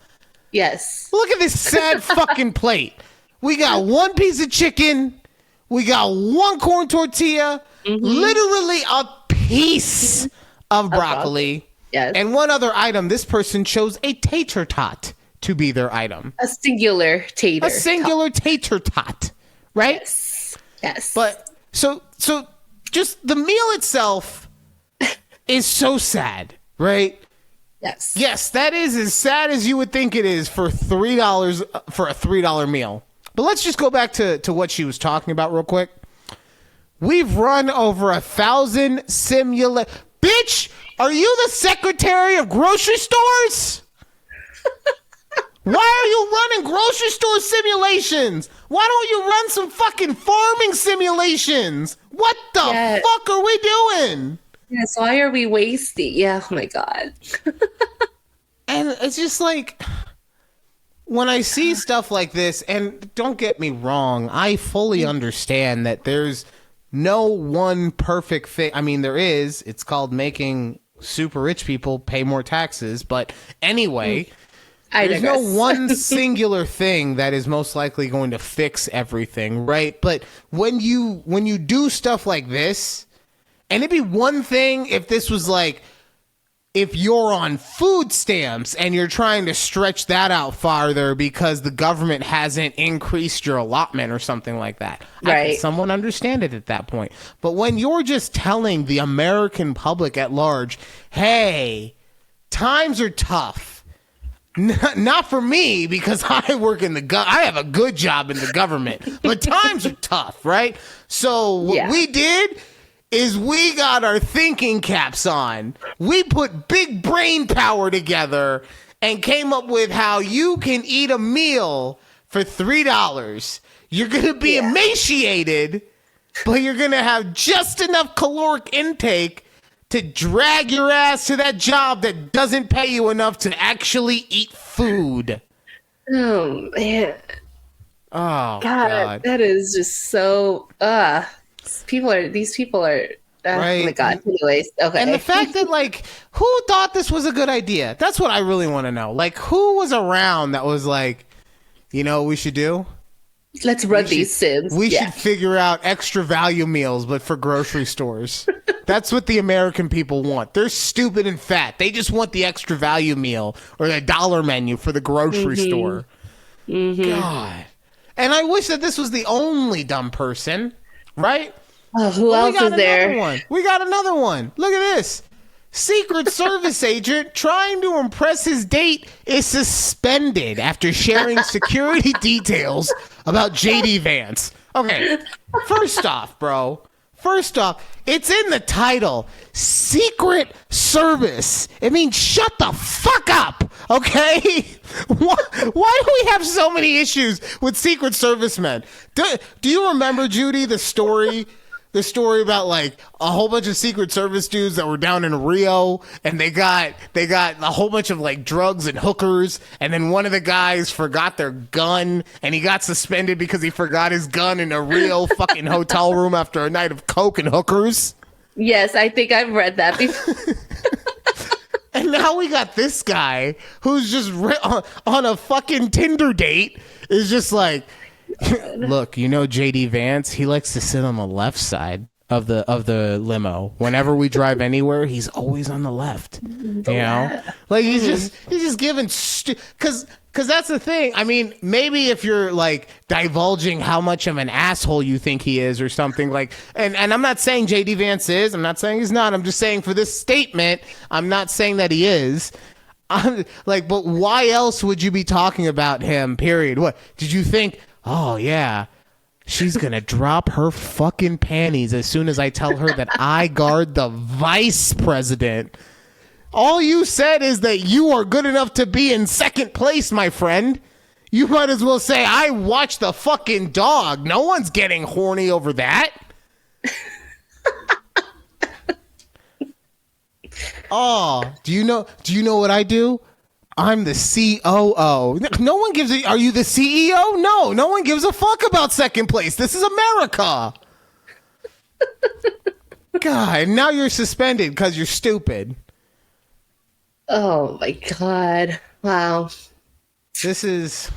Yes.
Look at this sad fucking plate. We got one piece of chicken. We got one corn tortilla. Literally a piece of broccoli.
Yes.
And one other item. This person chose a tater tot to be their item.
A singular tater.
A singular tater tot. Right?
Yes.
But so just the meal itself is so sad, right?
Yes.
Yes, that is as sad as you would think it is for $3 for a $3 meal. But let's just go back to what she was talking about real quick. We've run over 1,000 Bitch, are you the secretary of grocery stores? Why are you running grocery store simulations? Why don't you run some fucking farming simulations? What the fuck are we doing?
Yes, why are we wasting? Yeah, oh my God.
And it's just like, when I see stuff like this, and don't get me wrong, I fully understand that there's no one perfect thing. I mean, there is. It's called making super rich people pay more taxes. But anyway... There's no one singular thing that is most likely going to fix everything, right? But when you do stuff like this, and it'd be one thing if this was like, if you're on food stamps and you're trying to stretch that out farther because the government hasn't increased your allotment or something like that.
Right.
I can somewhat understand it at that point. But when you're just telling the American public at large, hey, times are tough. Not for me, because I work in I have a good job in the government, but times are tough, right? So what we did is we got our thinking caps on. We put big brain power together and came up with how you can eat a meal for $3. You're going to be emaciated, but you're going to have just enough caloric intake to drag your ass to that job that doesn't pay you enough to actually eat food.
Oh, man.
Oh,
God. That is just so... these people are...
right.
Oh, my God. Anyways, okay.
And the fact that, like, who thought this was a good idea? That's what I really want to know. Like, who was around that was like, you know what we should do?
Let's run these sims.
We should figure out extra value meals, but for grocery stores. That's what the American people want. They're stupid and fat. They just want the extra value meal or the dollar menu for the grocery store. God. And I wish that this was the only dumb person, right?
Oh, who else is there?
We got another one. Look at this. Secret Service agent trying to impress his date is suspended after sharing security details about JD Vance. Okay, first off, it's in the title, Secret Service. It means shut the fuck up, okay? Why do we have so many issues with Secret Servicemen? Do you remember, Judy, the story about like a whole bunch of Secret Service dudes that were down in Rio and they got a whole bunch of like drugs and hookers, and then one of the guys forgot their gun and he got suspended because he forgot his gun in a Rio fucking hotel room after a night of coke and hookers?
Yes, I think I've read that before.
And now we got this guy who's just on a fucking Tinder date is just like, look, you know JD Vance, he likes to sit on the left side of the limo. Whenever we drive anywhere, he's always on the left. You know? Like he's just giving cuz that's the thing. I mean, maybe if you're like divulging how much of an asshole you think he is or something like, and I'm not saying JD Vance is, I'm not saying he's not. I'm just saying for this statement, I'm not saying that he is. I'm like, but why else would you be talking about him? Period. What did you think? Oh, yeah. She's going to drop her fucking panties as soon as I tell her that I guard the vice president. All you said is that you are good enough to be in second place, my friend. You might as well say, I watched the fucking dog. No one's getting horny over that. Oh, do you know what I do? I'm the COO. No one gives a, are you the CEO? No one gives a fuck about second place. This is America. God, now you're suspended because you're stupid.
Oh my God. Wow.
This is,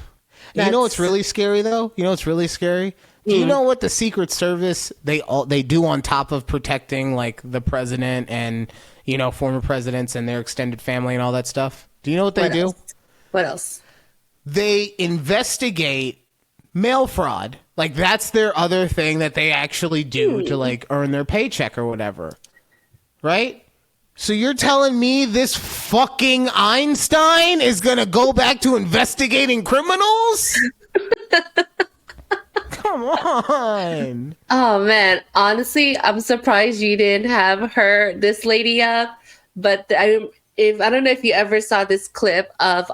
you know what's really scary though? You know what's really scary? Do you know what the Secret Service, they do on top of protecting like the president and, you know, former presidents and their extended family and all that stuff? Do you know what they do?
What else?
They investigate mail fraud. Like that's their other thing that they actually do to like earn their paycheck or whatever. Right? So you're telling me this fucking Einstein is going to go back to investigating criminals? Come on.
Oh man, honestly, I'm surprised you didn't have this lady up. But I don't know if you ever saw this clip of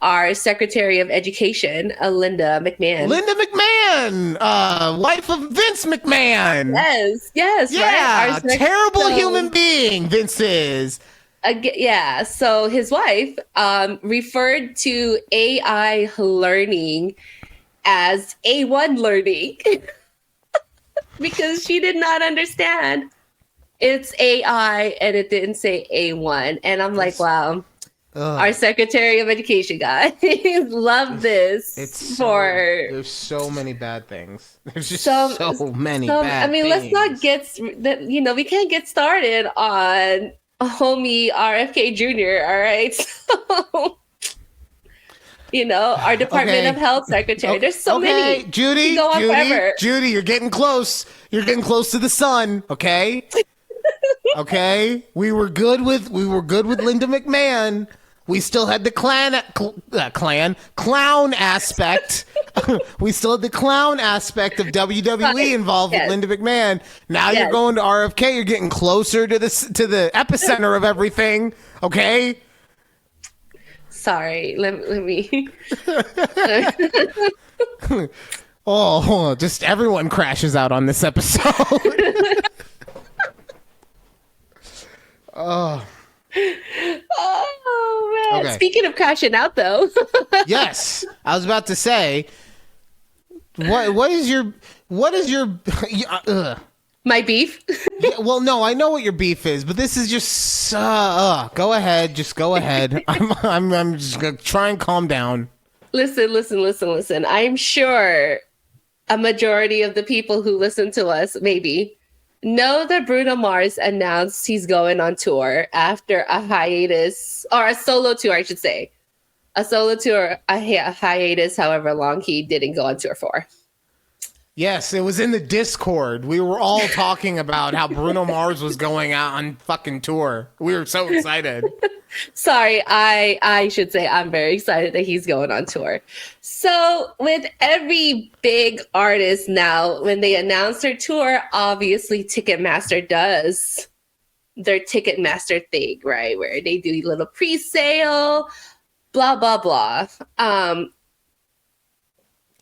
our Secretary of Education, Linda McMahon.
Linda McMahon, wife of Vince McMahon.
Yes,
yeah,
right?
terrible human being, Vince is.
Yeah, so his wife referred to AI learning as A1 learning because she did not understand it's AI and it didn't say A1. And I'm like, wow. Our Secretary of Education guy love this.
There's so many bad things. There's just so many bad things.
Let's not we can't get started on homie RFK Jr. All right. So, our Department of Health Secretary. There's so many.
Judy, you're getting close. You're getting close to the sun. Okay. Okay. We were good with Linda McMahon. We still had the clown aspect. We still had the clown aspect of WWE involved with Linda McMahon. Now you're going to RFK. You're getting closer to the epicenter of everything. Okay.
Sorry. Let me.
Oh, hold on. Just everyone crashes out on this episode. Oh.
Oh man! Okay. Speaking of crashing out, though.
Yes, I was about to say. What is your
my beef?
Yeah, well, no, I know what your beef is, but this is just go ahead, just go ahead. I'm just gonna try and calm down.
Listen. I'm sure a majority of the people who listen to us maybe know that Bruno Mars announced he's going on tour after a hiatus, or a solo tour, I should say. A solo tour, a hiatus, however long he didn't go on tour for.
Yes, it was in the Discord. We were all talking about how Bruno Mars was going out on fucking tour. We were so excited.
Sorry, I should say I'm very excited that he's going on tour. So with every big artist now, when they announce their tour, obviously Ticketmaster does their Ticketmaster thing, right? Where they do a little pre-sale, blah, blah, blah.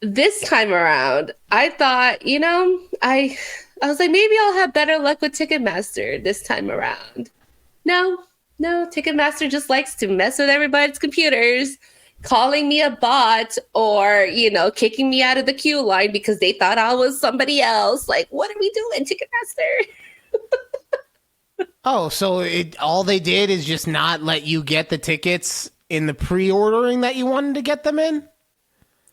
This time around, I thought, I was like, maybe I'll have better luck with Ticketmaster this time around. No, Ticketmaster just likes to mess with everybody's computers, calling me a bot or, kicking me out of the queue line because they thought I was somebody else. Like, what are we doing, Ticketmaster?
Oh, so all they did is just not let you get the tickets in the pre-ordering that you wanted to get them in?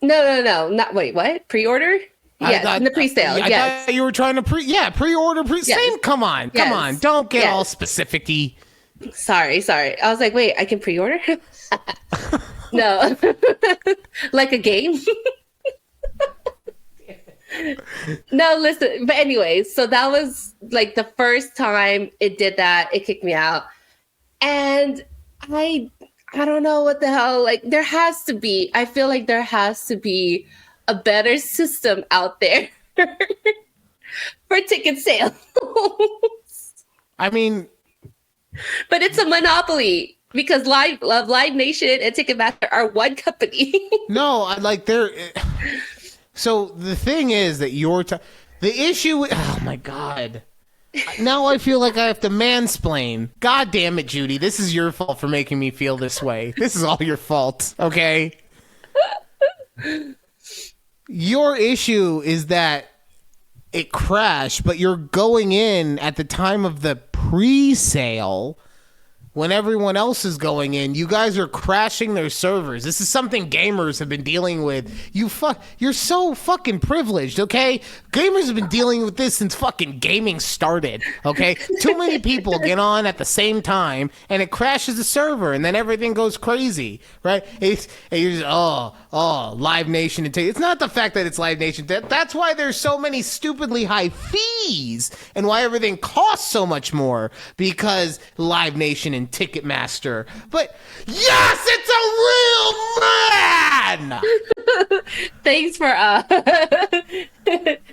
No. Not wait. What pre-order? Yeah, in the pre-sale.
I thought you were trying to pre-order. Yes. Same. Come on. Don't get all specific-y.
Sorry. I was like, wait, I can pre-order? No, like a game. No, listen. But anyway, so that was like the first time it did that. It kicked me out, and I don't know what the hell. Like, there has to be. I feel like there has to be a better system out there for ticket sales.
I mean,
but it's a monopoly because Live Nation and Ticketmaster are one company.
no, I like they're. So the thing is that the issue. Oh my God. Now I feel like I have to mansplain. God damn it, Judy. This is your fault for making me feel this way. This is all your fault, okay? Your issue is that it crashed, but you're going in at the time of the pre-sale when everyone else is going in. You guys are crashing their servers. This is something gamers have been dealing with. You're so fucking privileged, okay? Gamers have been dealing with this since fucking gaming started, okay? Too many people get on at the same time, and it crashes the server, and then everything goes crazy, right? And you're just, Live Nation. It's not the fact that it's Live Nation. That's why there's so many stupidly high fees, and why everything costs so much more, because Live Nation and Ticketmaster. But yes, it's a real man.
Thanks for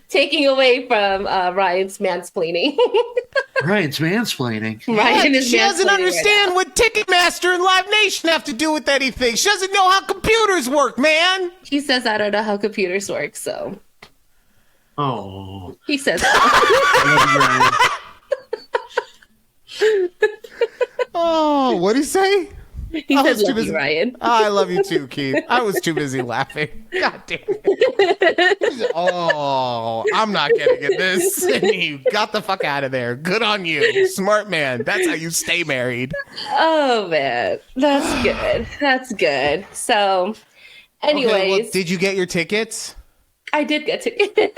taking away from Ryan's mansplaining.
Ryan's mansplaining.
Ryan is
She doesn't
mansplaining
understand what Ticketmaster and Live Nation have to do with anything. She doesn't know how computers work, man.
He says I don't know how computers work, so
Oh.
he says
I love you, Ryan.
Oh, what'd he say?
he says love you, Ryan.
Oh, I love you too, Keith. I was too busy laughing. God damn it. Oh, I'm not getting at this. And you got the fuck out of there. Good on you. Smart man. That's how you stay married.
Oh man, that's good. That's good. So, anyways,
Okay, well, did you get your tickets?
I did get to.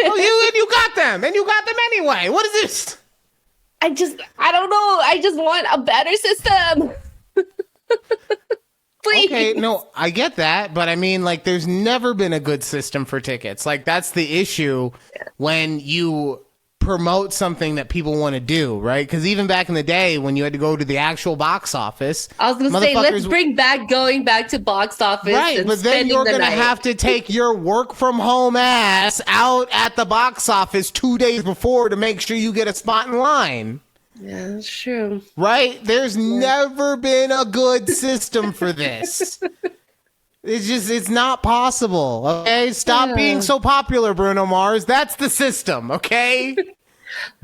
Oh, you got them. And you got them anyway. What is this?
I don't know. I just want a better system. Please.
Okay, no, I get that, but I mean, like, there's never been a good system for tickets. Like, that's the issue when you promote something that people want to do, right? Because even back in the day when you had to go to the actual box office,
I was going to say, let's bring back going back to box office.
right?
And
But then you're going to have to take your work from home ass out at the box office 2 days before to make sure you get a spot in line.
Yeah, that's true.
Right? There's never been a good system for this. It's not possible. Okay? Stop being so popular, Bruno Mars. That's the system, okay?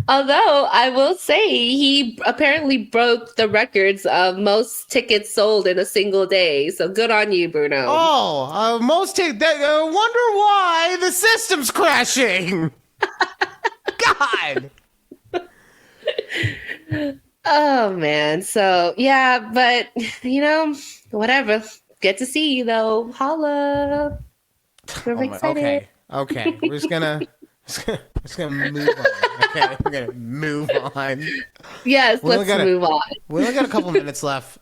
Although I will say he apparently broke the records of most tickets sold in a single day. So good on you, Bruno.
Oh, wonder why the system's crashing. God.
Oh man. So yeah, but whatever. Get to see you though. Holla. We're excited.
Okay. We're just gonna move on. Okay, we're gonna move on.
Yes, let's move on.
We only got a couple minutes left.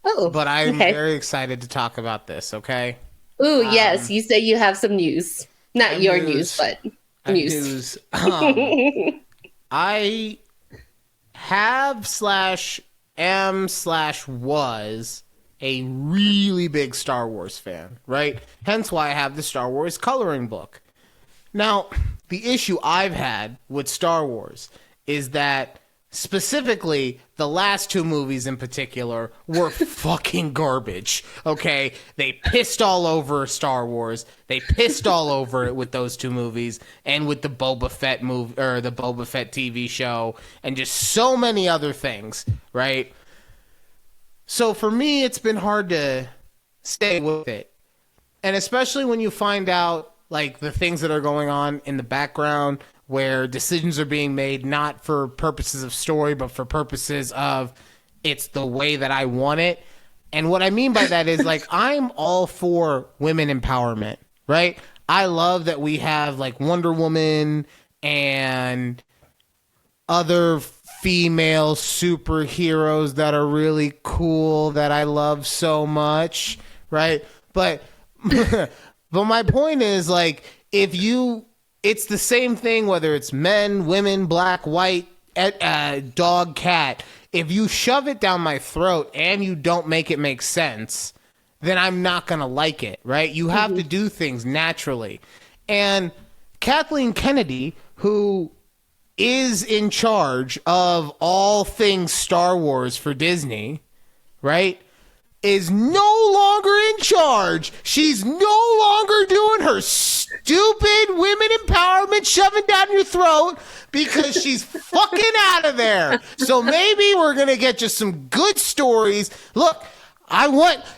Oh,
but I'm very excited to talk about this. Okay.
Ooh, yes. You say you have some news. Not your news, but news.
I have /am/was a really big Star Wars fan, right? Hence why I have the Star Wars coloring book. Now, the issue I've had with Star Wars is that specifically the last two movies in particular were fucking garbage. Okay, they pissed all over Star Wars. They pissed all over it with those two movies and with the Boba Fett movie or the Boba Fett TV show and just so many other things, right? So for me, it's been hard to stay with it. And especially when you find out like the things that are going on in the background where decisions are being made not for purposes of story, but for purposes of it's the way that I want it. And what I mean by that is like, I'm all for women empowerment, right? I love that we have like Wonder Woman and other female superheroes that are really cool that I love so much, right? But but my point is like, it's the same thing whether it's men, women, black, white, dog, cat. If you shove it down my throat and you don't make it make sense, then I'm not going to like it, right? You have to do things naturally. And Kathleen Kennedy, who is in charge of all things Star Wars for Disney, right, is no longer in charge. She's no longer doing her stupid women empowerment shoving down your throat because she's fucking out of there. So maybe we're going to get just some good stories. Look,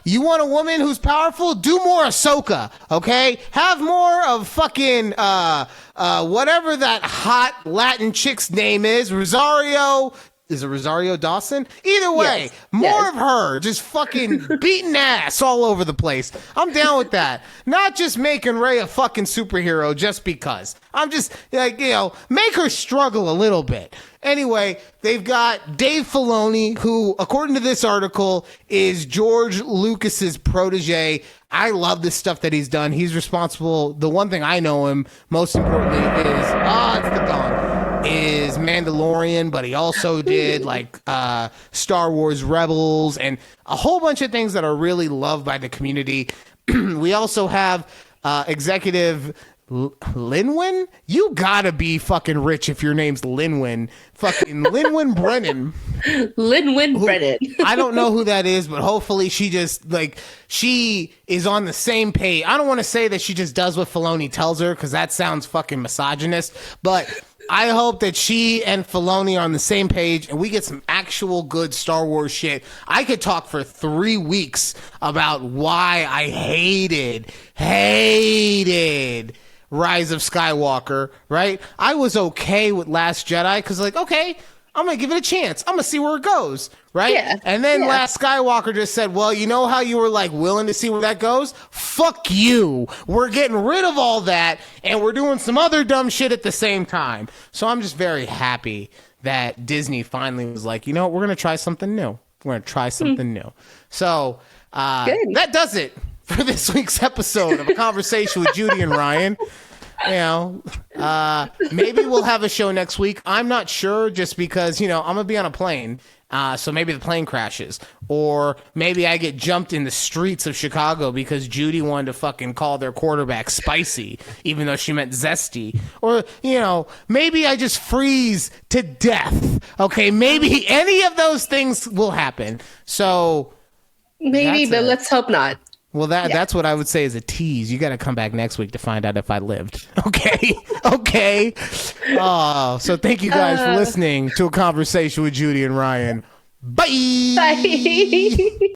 you want a woman who's powerful? Do more Ahsoka, okay? Have more of fucking, whatever that hot Latin chick's name is, Rosario. Is it Rosario Dawson? Either way,
yes.
more of her just fucking beating ass all over the place. I'm down with that. Not just making Rey a fucking superhero just because. I'm just like, make her struggle a little bit. Anyway, they've got Dave Filoni, who, according to this article, is George Lucas's protege. I love the stuff that he's done. He's responsible. The one thing I know him most importantly is, it's the dawn. Is Mandalorian, but he also did like Star Wars Rebels and a whole bunch of things that are really loved by the community. We also have executive Linwin. You gotta be fucking rich if your name's Linwin. Fucking Linwin Brennan.
Linwin Brennan.
I don't know who that is, but hopefully she is on the same page. I don't want to say that she just does what Filoni tells her because that sounds fucking misogynist, but I hope that she and Filoni are on the same page and we get some actual good Star Wars shit. I could talk for 3 weeks about why I hated Rise of Skywalker, right? I was okay with Last Jedi because okay, I'm going to give it a chance. I'm going to see where it goes, right?
Yeah.
And then Last Skywalker just said, well, you know how you were willing to see where that goes? Fuck you. We're getting rid of all that and we're doing some other dumb shit at the same time. So I'm just very happy that Disney finally was like, we're going to try something new. We're going to try something new. So that does it for this week's episode of A Conversation with Judy and Ryan. Maybe we'll have a show next week. I'm not sure just because, I'm going to be on a plane. So maybe the plane crashes or maybe I get jumped in the streets of Chicago because Judy wanted to fucking call their quarterback spicy, even though she meant zesty, or, maybe I just freeze to death. Okay. Maybe any of those things will happen. So
maybe, but let's hope not.
Well, that's what I would say is a tease. You got to come back next week to find out if I lived. Okay. Okay. So thank you guys for listening to A Conversation with Judy and Ryan. Bye.
Bye.